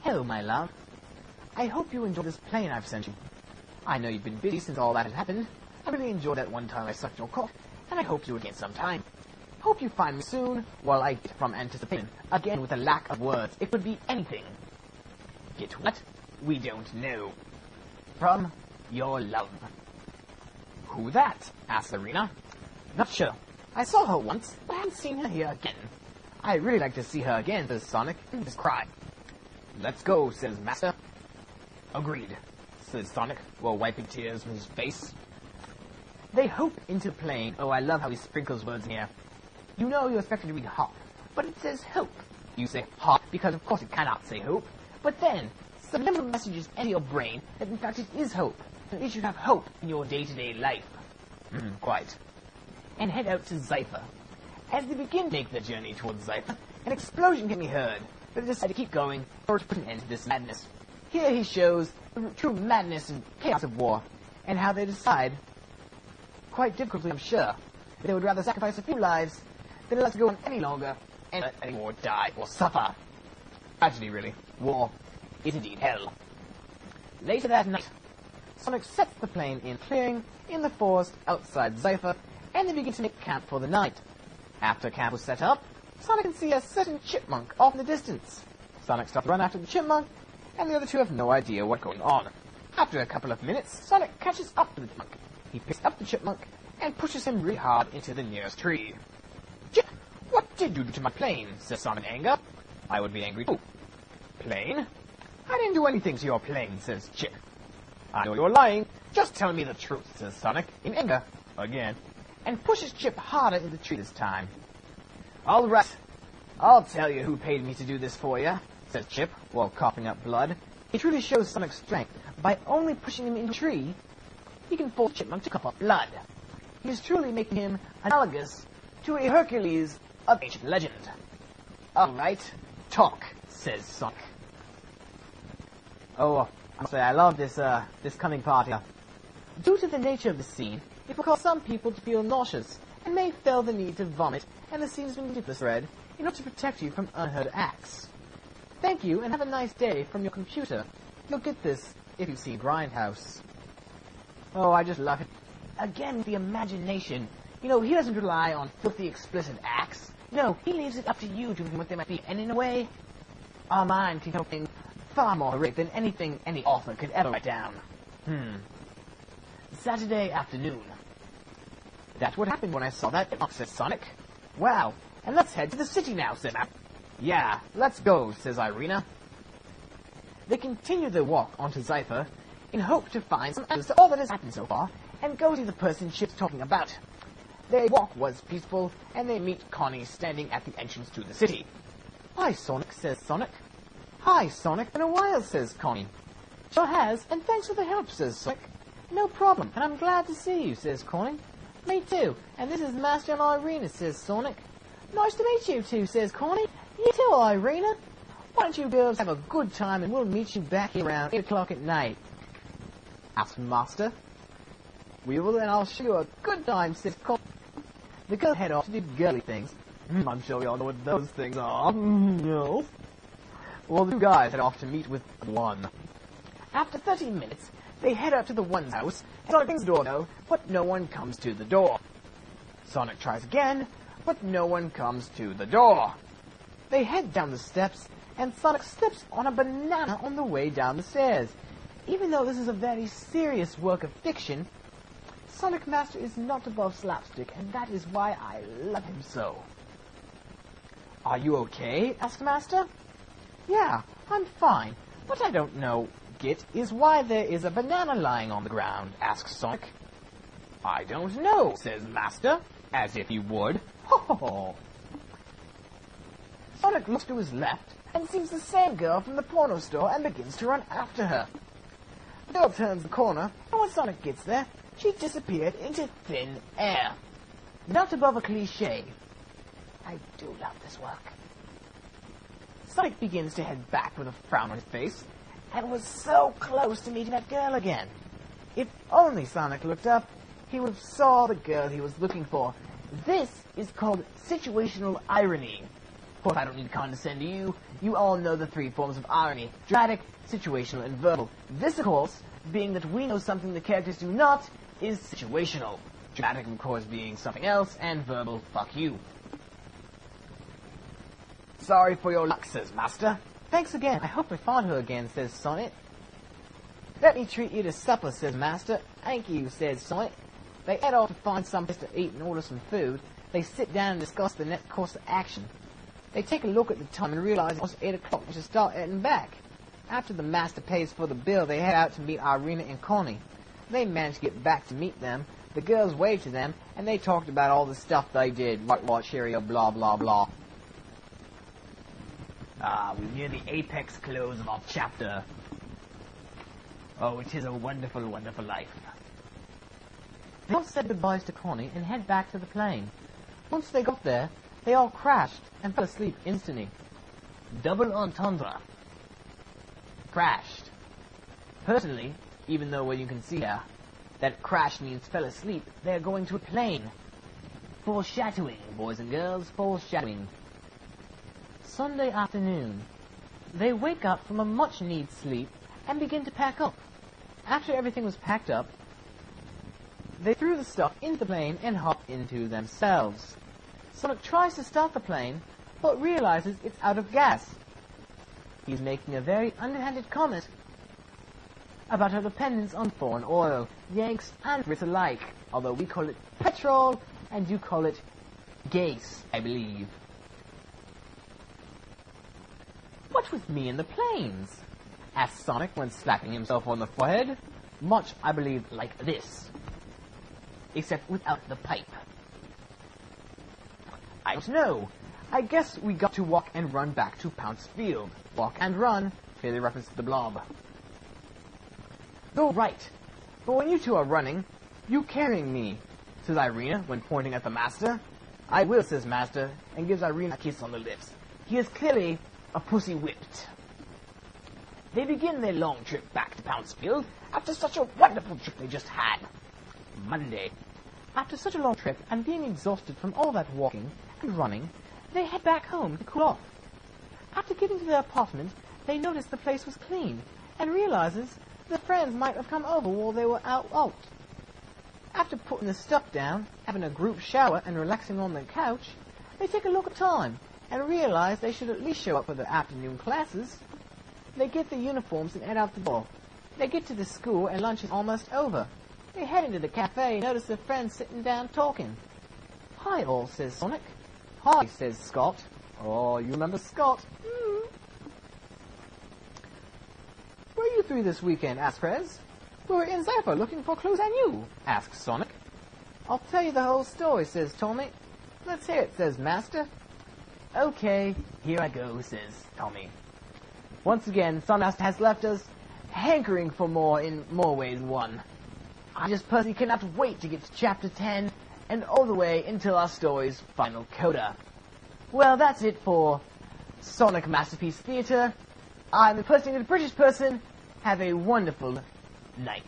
Hello, my love. I hope you enjoy this plane I've sent you. I know you've been busy since all that had happened. I really enjoyed that one time I sucked your cock, and I hope to do it again sometime. Hope you find me soon, while I get from anticipation. Again, with a lack of words, it could be anything. Get what? We don't know. From your love. Who that? Asked Irina. Not sure. I saw her once, but I haven't seen her here again. I'd really like to see her again, says Sonic, and just cry. Let's go, says Master. Agreed, says Sonic, while wiping tears from his face. They hope into the plane. Oh, I love how he sprinkles words in here. You know you're expected to read hop, but it says hope. You say hop because of course it cannot say hope, but then subliminal messages enter your brain that in fact it is hope, and it should have hope in your day-to-day life. Quite. And head out to Zypher. As they begin to make their journey towards Zypher, an explosion can be heard, but they decide to keep going or to put an end to this madness. Here he shows the true madness and chaos of war, and how they decide, quite difficultly I'm sure, that they would rather sacrifice a few lives than let it go on any longer and let any more die or suffer. Tragedy, really. War is indeed hell. Later that night, Sonic sets the plane in clearing in the forest outside Zypher, and they begin to make camp for the night. After camp was set up, Sonic can see a certain chipmunk off in the distance. Sonic starts to run after the chipmunk, and the other two have no idea what's going on. After a couple of minutes, Sonic catches up to the chipmunk. He picks up the chipmunk and pushes him really hard into the nearest tree. Chip, what did you do to my plane? Says Sonic in anger. I would be angry too. Plane? I didn't do anything to your plane, says Chip. I know you're lying. Just tell me the truth, says Sonic in anger again, and pushes Chip harder into the tree this time. All right, I'll tell you who paid me to do this for you, says Chip, while coughing up blood. It truly shows Sonic's strength. By only pushing him into a tree, he can force Chipmunk to cough up blood. He is truly making him analogous to a Hercules of ancient legend. All right, talk, says Sonic. Oh, I must say, I love this coming part here. Due to the nature of the scene, it will cause some people to feel nauseous, and may feel the need to vomit, and the scene has been deeply read in order to protect you from unheard acts. Thank you, and have a nice day from your computer. You'll get this if you've seen Grindhouse. Oh, I just love it. Again, the imagination. You know, he doesn't rely on filthy, explicit acts. No, he leaves it up to you to think what they might be, and in a way, our mind can think far more horrific than anything any author could ever write down. Saturday afternoon. That's what happened when I saw that, says Sonic. Wow, and let's head to the city now, says Matt. Yeah, let's go, says Irina. They continue their walk onto Zypher in hope to find some answers to all that has happened so far, and go see the person Chip's talking about. Their walk was peaceful, and they meet Connie standing at the entrance to the city. Hi, Sonic, says Sonic. Hi, Sonic, been a while, says Connie. Sure has, and thanks for the help, says Sonic. No problem, and I'm glad to see you, says Connie. Me too, and this is Master and Irina, says Sonic. Nice to meet you two, says Connie. You too, Irina. Why don't you girls have a good time, and we'll meet you back here around 8 o'clock at night. Asked Master. We will, and I'll show you a good time, says Connie. The girls head off to do girly things. I'm sure we all know what those things are. No. Well, the two guys head off to meet with one. After 30 minutes, they head up to the one's house, and Sonic rings the doorbell, but no one comes to the door. Sonic tries again, but no one comes to the door. They head down the steps, and Sonic slips on a banana on the way down the stairs. Even though this is a very serious work of fiction, Sonic Master is not above slapstick, and that is why I love him so. Are you okay? Asked Master. Yeah, I'm fine, but I don't know is why there is a banana lying on the ground, asks Sonic. I don't know, says Master, as if he would. Ho ho ho. Sonic looks to his left and sees the same girl from the porno store and begins to run after her. The girl turns the corner, and when Sonic gets there, she disappeared into thin air. Not above a cliché. I do love this work. Sonic begins to head back with a frown on his face, and was so close to meeting that girl again. If only Sonic looked up, he would have saw the girl he was looking for. This is called situational irony. Of course, I don't need to condescend to you. You all know the three forms of irony: dramatic, situational, and verbal. This, of course, being that we know something the characters do not, is situational. Dramatic, of course, being something else, and verbal, fuck you. Sorry for your luck, says Master. Thanks again. I hope we find her again, says Sonic. Let me treat you to supper, says Master. Thank you, says Sonic. They head off to find some place to eat and order some food. They sit down and discuss the next course of action. They take a look at the time and realize it's 8 o'clock and should start heading back. After the Master pays for the bill, they head out to meet Irina and Connie. They manage to get back to meet them. The girls wave to them, and they talked about all the stuff they did. Whitewash area, blah, blah, blah. We're near the apex close of our chapter. Oh, it is a wonderful, wonderful life. They all said goodbyes to Connie and head back to the plane. Once they got there, they all crashed and fell asleep instantly. Double entendre. Crashed. Personally, even though you can see here that crash means fell asleep, they're going to a plane. Foreshadowing, boys and girls, foreshadowing. Sunday afternoon. They wake up from a much-needed sleep and begin to pack up. After everything was packed up, they threw the stuff into the plane and hopped into themselves. Sonic tries to start the plane, but realizes it's out of gas. He's making a very underhanded comment about her dependence on foreign oil, Yanks and Brits alike, although we call it petrol and you call it gas, I believe. What with me and the planes? Asked Sonic when slapping himself on the forehead. Much, I believe, like this. Except without the pipe. I don't know. I guess we got to walk and run back to Pounce Field. Walk and run, clearly reference to the blob. Though right, but when you two are running, you carrying me, says Irina when pointing at the Master. I will, says Master, and gives Irina a kiss on the lips. He is clearly a pussy whipped. They begin their long trip back to Pounce Field after such a wonderful trip they just had. Monday. After such a long trip and being exhausted from all that walking and running, they head back home to cool off. After getting to their apartment, they notice the place was clean and realizes their friends might have come over while they were out. After putting the stuff down, having a group shower and relaxing on the couch, they take a look at time and realize they should at least show up for the afternoon classes. They get their uniforms and head out the door. They get to the school and lunch is almost over. They head into the cafe and notice their friends sitting down talking. Hi all, says Sonic. Hi, says Scott. Oh, you remember Scott? Where are you three this weekend? Asked Prez. We were in Zephyr looking for clues on you, asked Sonic. I'll tell you the whole story, says Tommy. Let's hear it, says Master. Okay, here I go, says Tommy. Once again, Sunmaster has left us hankering for more in more ways than one. I just personally cannot wait to get to Chapter 10 and all the way until our story's final coda. Well, that's it for Sonic Masterpiece Theatre. I'm impersonating a British person. Have a wonderful night.